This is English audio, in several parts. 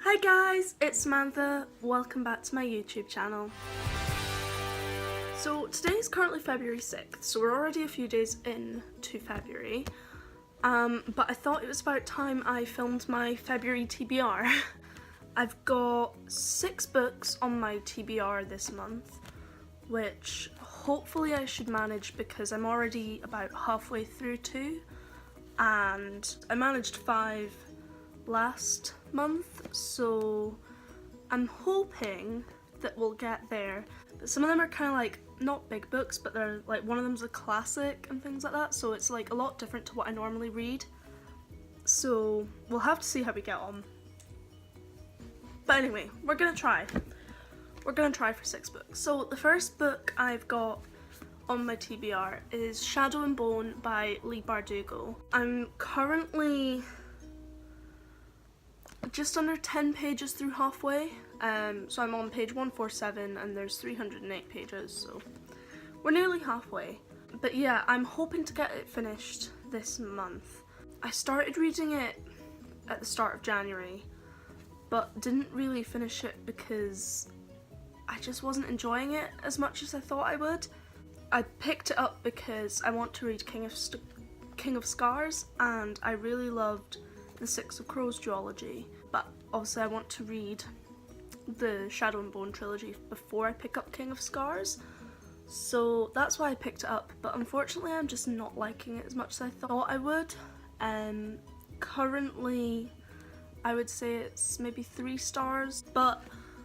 Hi guys, it's Samantha. Welcome back to my YouTube channel. So today is currently February 6th, so we're already a few days into February. But I thought it was about time I filmed my February TBR. I've got 6 books on my TBR this month, which hopefully I should manage because I'm already about halfway through 2, and I managed 5 last month, so I'm hoping that we'll get there. But some of them are kind of like not big books, but they're like, one of them's a classic and things like that, so it's like a lot different to what I normally read, so we'll have to see how we get on. But anyway, we're gonna try for 6 books. So the first book I've got on my TBR is Shadow and Bone by Leigh Bardugo. I'm currently just under 10 pages through halfway, so I'm on page 147 and there's 308 pages, so we're nearly halfway. But yeah, I'm hoping to get it finished this month. I started reading it at the start of January, but didn't really finish it because I just wasn't enjoying it as much as I thought I would. I picked it up because I want to read King of Scars, and I really loved the Six of Crows duology, but obviously I want to read the Shadow and Bone trilogy before I pick up King of Scars, so that's why I picked it up. But unfortunately I'm just not liking it as much as I thought I would. Currently I would say it's maybe 3 stars, but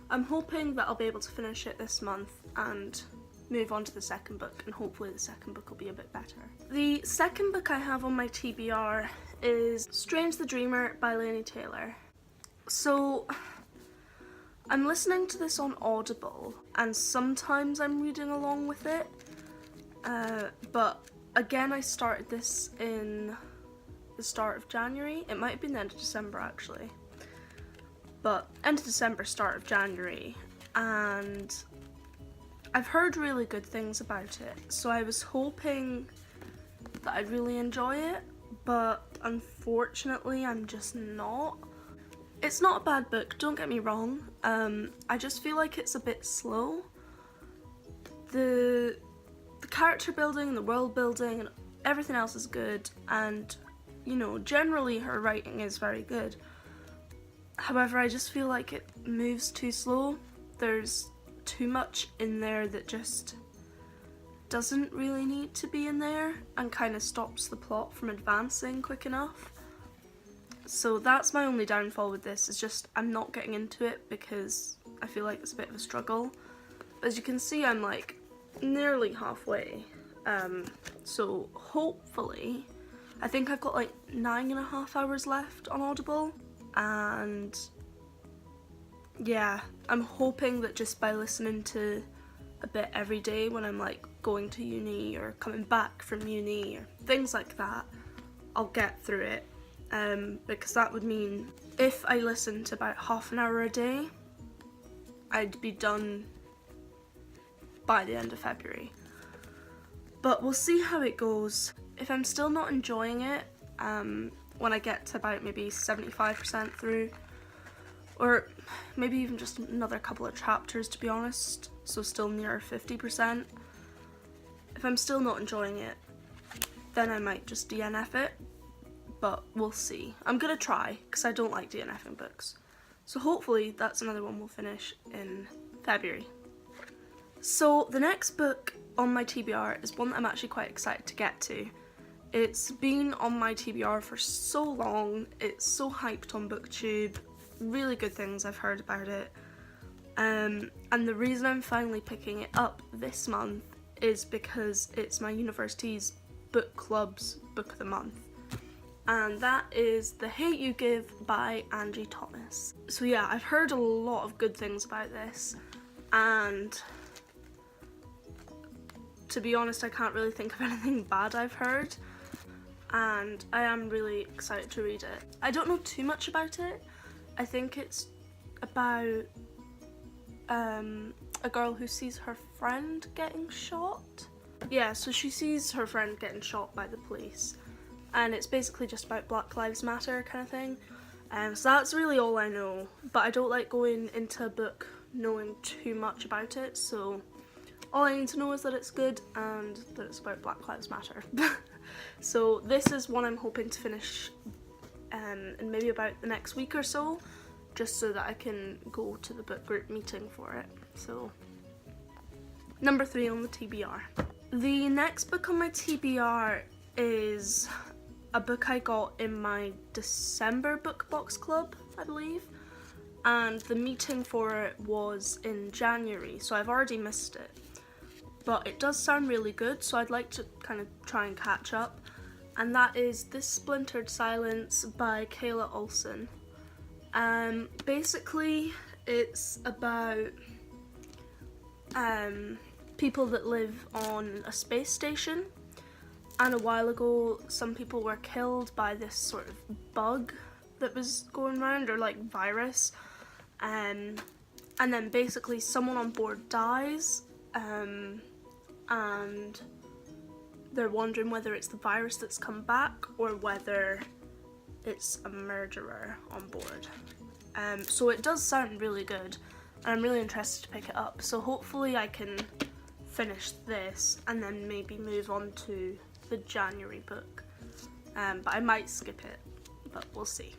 I'm hoping that I'll be able to finish it this month and move on to the second book, and hopefully the second book will be a bit better. The second book I have on my TBR is Strange the Dreamer by Laini Taylor. So I'm listening to this on Audible and sometimes I'm reading along with it, but again I started this in the start of January. It might have been the end of December actually, but end of December, start of January, and I've heard really good things about it, so I was hoping that I'd really enjoy it, but unfortunately I'm just not. It's not a bad book, don't get me wrong, I just feel like it's a bit slow. The character building, the world building, and everything else is good, and you know, generally her writing is very good. However, I just feel like it moves too slow. There's too much in there that just doesn't really need to be in there and kind of stops the plot from advancing quick enough. So that's my only downfall with this, is just I'm not getting into it because I feel like it's a bit of a struggle. As you can see, I'm like nearly halfway, so hopefully, I think I've got like 9.5 hours left on Audible, and yeah, I'm hoping that just by listening to a bit every day when I'm like going to uni or coming back from uni or things like that, I'll get through it, because that would mean if I listened to about half an hour a day, I'd be done by the end of February. But we'll see how it goes. If I'm still not enjoying it, when I get to about maybe 75% through, or maybe even just another couple of chapters to be honest, so still near 50%. If I'm still not enjoying it, then I might just DNF it, but we'll see. I'm gonna try, because I don't like DNFing books. So hopefully that's another one we'll finish in February. So the next book on my TBR is one that I'm actually quite excited to get to. It's been on my TBR for so long, it's so hyped on BookTube. Really good things I've heard about it, and the reason I'm finally picking it up this month is because it's my university's book club's book of the month, and that is The Hate You Give by Angie Thomas. So yeah, I've heard a lot of good things about this, and to be honest I can't really think of anything bad I've heard, and I am really excited to read it. I don't know too much about it. I think it's about a girl who sees her friend getting shot. Yeah, so she sees her friend getting shot by the police, and it's basically just about Black Lives Matter kind of thing. So that's really all I know, but I don't like going into a book knowing too much about it, so all I need to know is that it's good and that it's about Black Lives Matter. So this is one I'm hoping to finish in maybe about the next week or so, just so that I can go to the book group meeting for it. So number 3 on the TBR. The next book on my TBR is a book I got in my December book box club, I believe, and the meeting for it was in January, so I've already missed it. But it does sound really good, so I'd like to kind of try and catch up, and that is This Splintered Silence by Kayla Olson. Basically, it's about people that live on a space station, and a while ago some people were killed by this sort of bug that was going around, or like virus, and then basically someone on board dies, and they're wondering whether it's the virus that's come back or whether it's a murderer on board. So it does sound really good, and I'm really interested to pick it up, so hopefully I can finish this and then maybe move on to the January book, but I might skip it, but we'll see.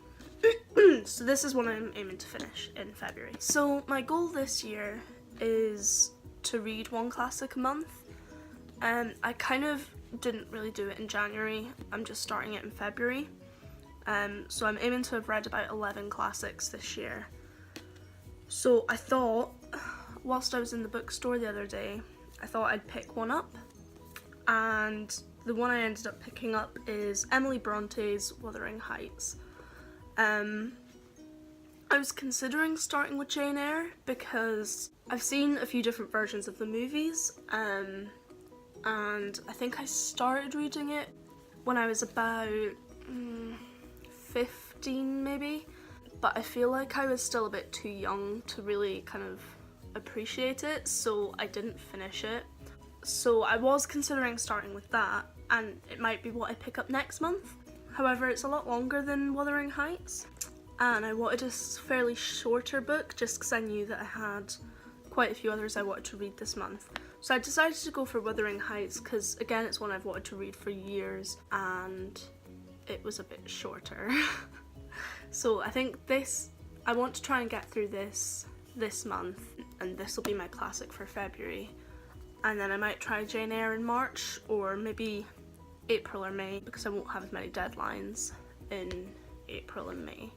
So this is what I'm aiming to finish in February. So my goal this year is to read one classic a month. I kind of didn't really do it in January, I'm just starting it in February. So I'm aiming to have read about 11 classics this year. So I thought, whilst I was in the bookstore the other day, I thought I'd pick one up, and the one I ended up picking up is Emily Bronte's Wuthering Heights. I was considering starting with Jane Eyre because I've seen a few different versions of the movies, and I think I started reading it when I was about 15 maybe, but I feel like I was still a bit too young to really kind of appreciate it, so I didn't finish it. So I was considering starting with that, and it might be what I pick up next month. However, it's a lot longer than Wuthering Heights, and I wanted a fairly shorter book just because I knew that I had quite a few others I wanted to read this month. So I decided to go for Wuthering Heights because, again, it's one I've wanted to read for years and it was a bit shorter. So I think I want to try and get through this month, and this will be my classic for February. And then I might try Jane Eyre in March, or maybe April or May, because I won't have as many deadlines in April and May.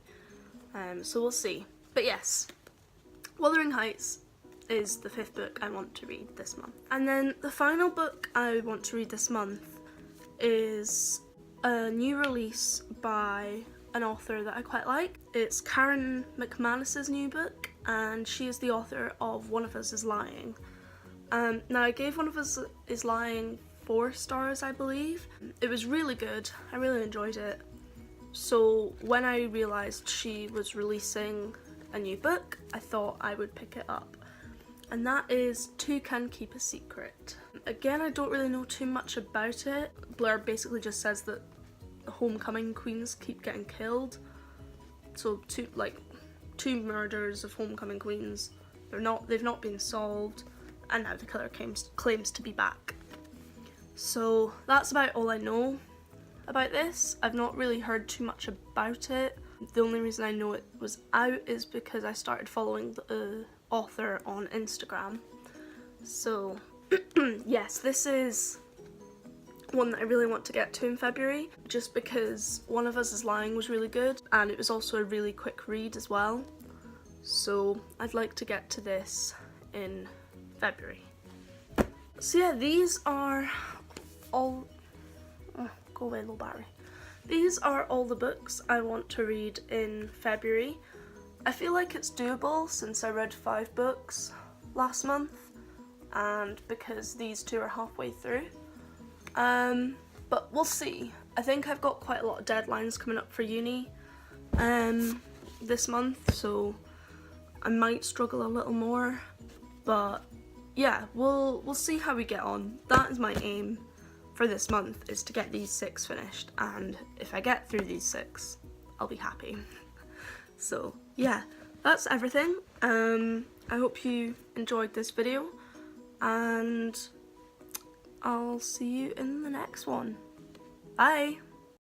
So we'll see. But yes, Wuthering Heights is the 5th book I want to read this month. And then the final book I want to read this month is a new release by an author that I quite like. It's Karen McManus's new book, and she is the author of One of Us is Lying. Now I gave One of Us is Lying 4 stars, I believe. It was really good, I really enjoyed it. So when I realised she was releasing a new book, I thought I would pick it up. And that is Two Can Keep a Secret. Again, I don't really know too much about it. Blurb basically just says that the homecoming queens keep getting killed. So two murders of homecoming queens. They've not been solved, and now the killer claims to be back. So that's about all I know about this. I've not really heard too much about it. The only reason I know it was out is because I started following the author on Instagram. So yes, this is one that I really want to get to in February, just because One of Us is Lying was really good, and it was also a really quick read as well. So I'd like to get to this in February. So yeah, these are all... Oh, go away, low battery. These are all the books I want to read in February. I feel like it's doable since I read 5 books last month, and because these 2 are halfway through. But we'll see. I think I've got quite a lot of deadlines coming up for uni this month, so I might struggle a little more. But yeah, we'll see how we get on. That is my aim for this month, is to get these 6 finished, and if I get through these 6, I'll be happy. So yeah, that's everything. I hope you enjoyed this video, and I'll see you in the next one. Bye!